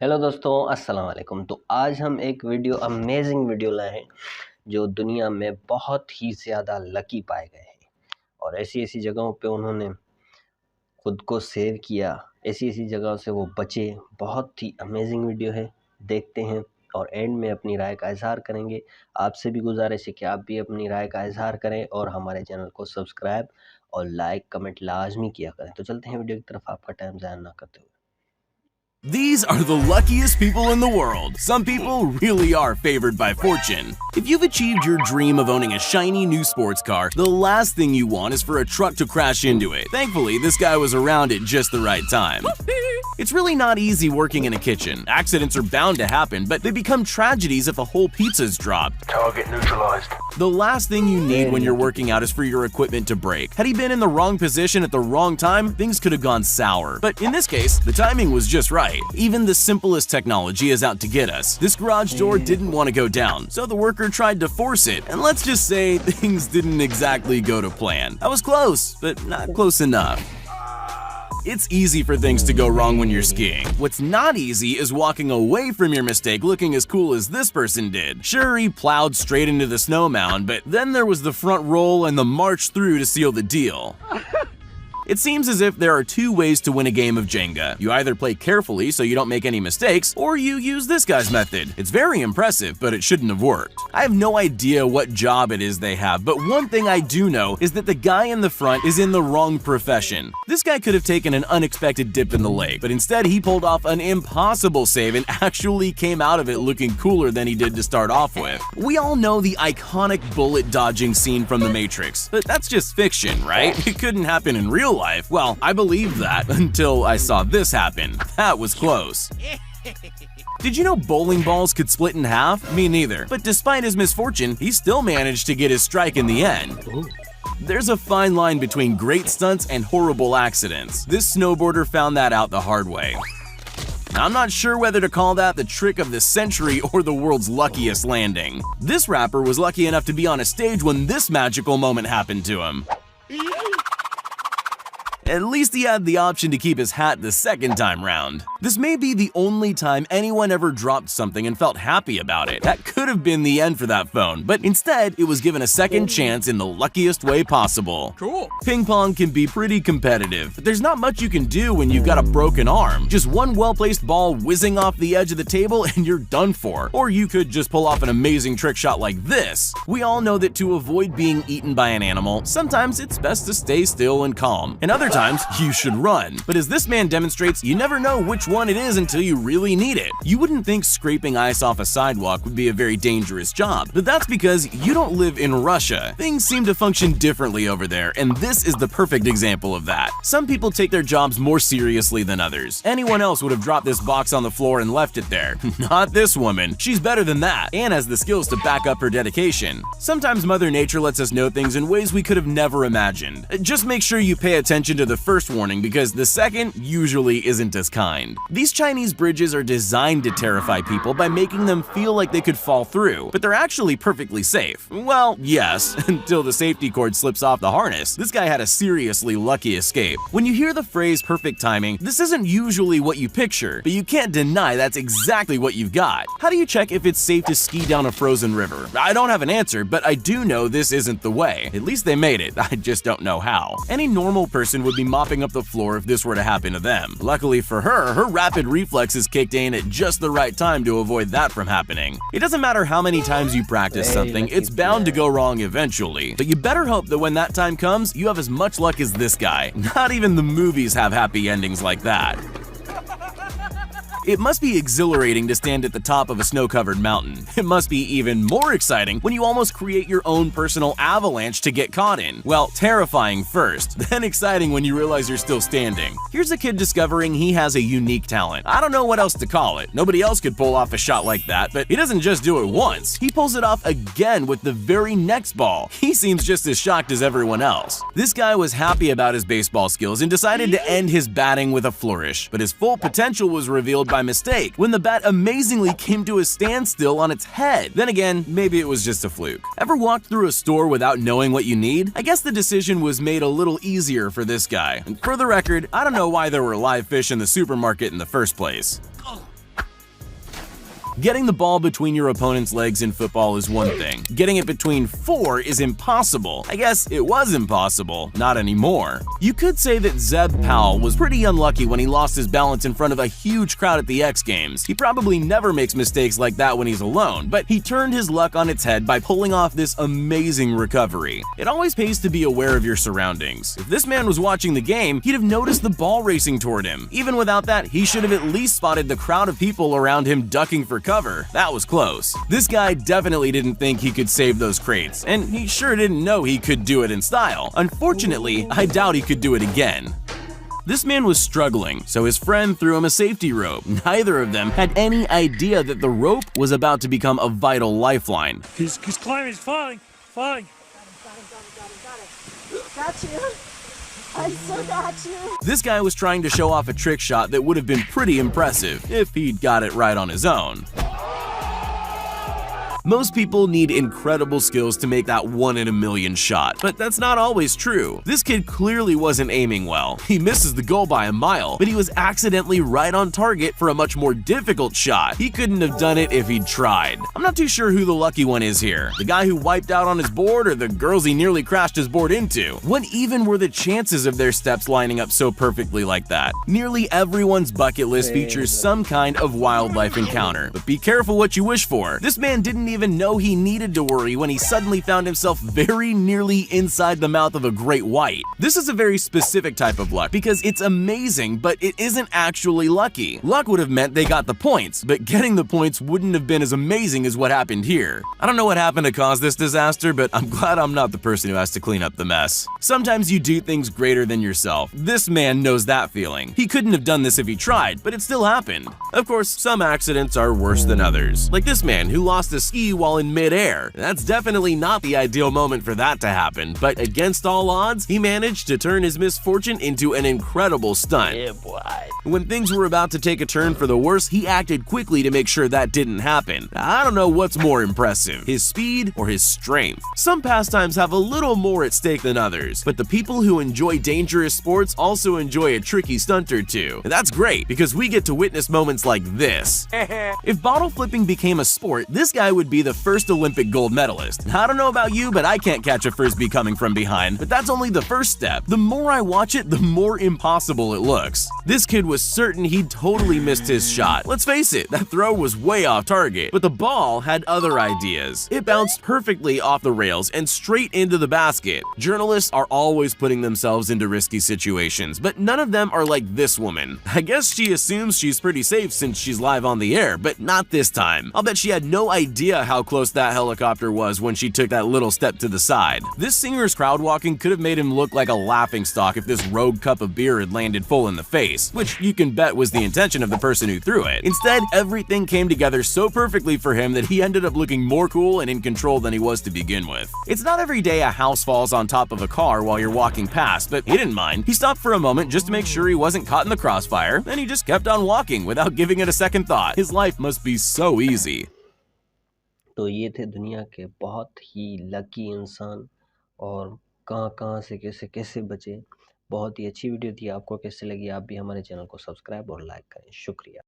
Hello दोस्तों, अस्सलाम वालेकुम। तो आज हम एक अमेजिंग वीडियो लाए हैं जो दुनिया में बहुत ही ज़्यादा लकी पाए गए हैं और ऐसी-ऐसी जगहों पे उन्होंने खुद को सेव किया, ऐसी-ऐसी जगहों से वो बचे। बहुत ही अमेजिंग वीडियो है, देखते हैं और एंड में अपनी राय का इज़हार करेंगे। आपसे भी गुज़ारिश है कि आप भी अपनी राय का इज़हार करें और हमारे चैनल को सब्सक्राइब और लाइक, कमेंट लाज़मी किया करें। तो चलते हैं वीडियो की तरफ आपका टाइम ज़ाया ना करते हुए। These are the luckiest people in the world. Some people really are favored by fortune. If you've achieved your dream of owning a shiny new sports car, the last thing you want is for a truck to crash into it. Thankfully, this guy was around at just the right time. It's really not easy working in a kitchen. Accidents are bound to happen, but they become tragedies if a whole pizza's dropped. Target neutralized. The last thing you need when you're working out is for your equipment to break. Had he been in the wrong position at the wrong time, things could have gone sour. But in this case, the timing was just right. Even the simplest technology is out to get us. This garage door didn't want to go down, so the worker tried to force it, and let's just say things didn't exactly go to plan. I was close, but not close enough. It's easy for things to go wrong when you're skiing. What's not easy is walking away from your mistake looking as cool as this person did. Sure, he plowed straight into the snow mound, but then there was the front roll and the march through to seal the deal. It seems as if there are two ways to win a game of Jenga. You either play carefully so you don't make any mistakes, or you use this guy's method. It's very impressive, but it shouldn't have worked. I have no idea what job it is they have, but one thing I do know is that the guy in the front is in the wrong profession. This guy could have taken an unexpected dip in the lake, but instead he pulled off an impossible save and actually came out of it looking cooler than he did to start off with. We all know the iconic bullet dodging scene from The Matrix, but that's just fiction, right? It couldn't happen in real life. Well, I believed that until I saw this happen. That was close. Did you know bowling balls could split in half? Me neither. But despite his misfortune, he still managed to get his strike in the end. There's a fine line between great stunts and horrible accidents. This snowboarder found that out the hard way. I'm not sure whether to call that the trick of the century or the world's luckiest landing. This rapper was lucky enough to be on a stage when this magical moment happened to him. At least he had the option to keep his hat the second time round. This may be the only time anyone ever dropped something and felt happy about it. That could have been the end for that phone, but instead it was given a second chance in the luckiest way possible. Cool. Ping pong can be pretty competitive, but there's not much you can do when you've got a broken arm. Just one well-placed ball whizzing off the edge of the table and you're done for. Or you could just pull off an amazing trick shot like this. We all know that to avoid being eaten by an animal, sometimes it's best to stay still and calm, and other times you should run. But as this man demonstrates, you never know which one it is until you really need it. You wouldn't think scraping ice off a sidewalk would be a very dangerous job, but that's because you don't live in Russia. Things seem to function differently over there, and this is the perfect example of that. Some people take their jobs more seriously than others. Anyone else would have dropped this box on the floor and left it there. Not this woman. She's better than that, and has the skills to back up her dedication. Sometimes Mother Nature lets us know things in ways we could have never imagined. Just make sure you pay attention to the first warning, because the second usually isn't as kind. These Chinese bridges are designed to terrify people by making them feel like they could fall through, but they're actually perfectly safe. Well, yes, until the safety cord slips off the harness. This guy had a seriously lucky escape. When you hear the phrase perfect timing, this isn't usually what you picture, but you can't deny that's exactly what you've got. How do you check if it's safe to ski down a frozen river? I don't have an answer, but I do know this isn't the way. At least they made it. I just don't know how. Any normal person would be mopping up the floor if this were to happen to them. Luckily for her, her rapid reflexes kicked in at just the right time to avoid that from happening. It doesn't matter how many times you practice something, it's bound to go wrong eventually. But you better hope that when that time comes, you have as much luck as this guy. Not even the movies have happy endings like that. It must be exhilarating to stand at the top of a snow-covered mountain. It must be even more exciting when you almost create your own personal avalanche to get caught in. Well, terrifying first, then exciting when you realize you're still standing. Here's a kid discovering he has a unique talent. I don't know what else to call it. Nobody else could pull off a shot like that, but he doesn't just do it once. He pulls it off again with the very next ball. He seems just as shocked as everyone else. This guy was happy about his baseball skills and decided to end his batting with a flourish, but his full potential was revealed by mistake when the bat amazingly came to a standstill on its head. Then again, maybe it was just a fluke. Ever walked through a store without knowing what you need? I guess the decision was made a little easier for this guy. And for the record, I don't know why there were live fish in the supermarket in the first place. Getting the ball between your opponent's legs in football is one thing. Getting it between 4 is impossible. I guess it was impossible, not anymore. You could say that Zeb Powell was pretty unlucky when he lost his balance in front of a huge crowd at the X Games. He probably never makes mistakes like that when he's alone, but he turned his luck on its head by pulling off this amazing recovery. It always pays to be aware of your surroundings. If this man was watching the game, he'd have noticed the ball racing toward him. Even without that, he should have at least spotted the crowd of people around him ducking for cover. That was close. This guy definitely didn't think he could save those crates, and he sure didn't know he could do it in style. Unfortunately, I doubt he could do it again. This man was struggling, so his friend threw him a safety rope. Neither of them had any idea that the rope was about to become a vital lifeline. He's climbing, he's falling. Got you. I still got you. This guy was trying to show off a trick shot that would have been pretty impressive if he'd got it right on his own. Most people need incredible skills to make that 1 in a million shot, but that's not always true. This kid clearly wasn't aiming well. He misses the goal by a mile, but he was accidentally right on target for a much more difficult shot. He couldn't have done it if he'd tried. I'm not too sure who the lucky one is here. The guy who wiped out on his board or the girls he nearly crashed his board into? What even were the chances of their steps lining up so perfectly like that? Nearly everyone's bucket list features some kind of wildlife encounter, but be careful what you wish for. This man didn't even know he needed to worry when he suddenly found himself very nearly inside the mouth of a great white. This is a very specific type of luck because it's amazing, but it isn't actually lucky. Luck would have meant they got the points, but getting the points wouldn't have been as amazing as what happened here. I don't know what happened to cause this disaster, but I'm glad I'm not the person who has to clean up the mess. Sometimes you do things greater than yourself. This man knows that feeling. He couldn't have done this if he tried, but it still happened. Of course, some accidents are worse than others. Like this man who lost a ski while in midair. That's definitely not the ideal moment for that to happen, but against all odds, he managed to turn his misfortune into an incredible stunt. Yeah, boy. When things were about to take a turn for the worse, he acted quickly to make sure that didn't happen. I don't know what's more impressive, his speed or his strength. Some pastimes have a little more at stake than others, but the people who enjoy dangerous sports also enjoy a tricky stunt or two. And that's great, because we get to witness moments like this. If bottle flipping became a sport, this guy would be the first Olympic gold medalist. I don't know about you, but I can't catch a frisbee coming from behind, but that's only the first step. The more I watch it, the more impossible it looks. This kid was certain he'd totally missed his shot. Let's face it, that throw was way off target, but the ball had other ideas. It bounced perfectly off the rails and straight into the basket. Journalists are always putting themselves into risky situations, but none of them are like this woman. I guess she assumes she's pretty safe since she's live on the air, but not this time. I'll bet she had no idea how close that helicopter was when she took that little step to the side. This singer's crowd walking could have made him look like a laughingstock if this rogue cup of beer had landed full in the face, which you can bet was the intention of the person who threw it. Instead, everything came together so perfectly for him that he ended up looking more cool and in control than he was to begin with. It's not every day a house falls on top of a car while you're walking past, but he didn't mind. He stopped for a moment just to make sure he wasn't caught in the crossfire, then he just kept on walking without giving it a second thought. His life must be so easy. तो ये थे दुनिया के बहुत ही lucky इंसान और कहाँ से कैसे कैसे बचे। बहुत ही अच्छी वीडियो थी। आपको कैसे लगी? आप भी हमारे चैनल को सब्सक्राइब और लाइक करें। शुक्रिया।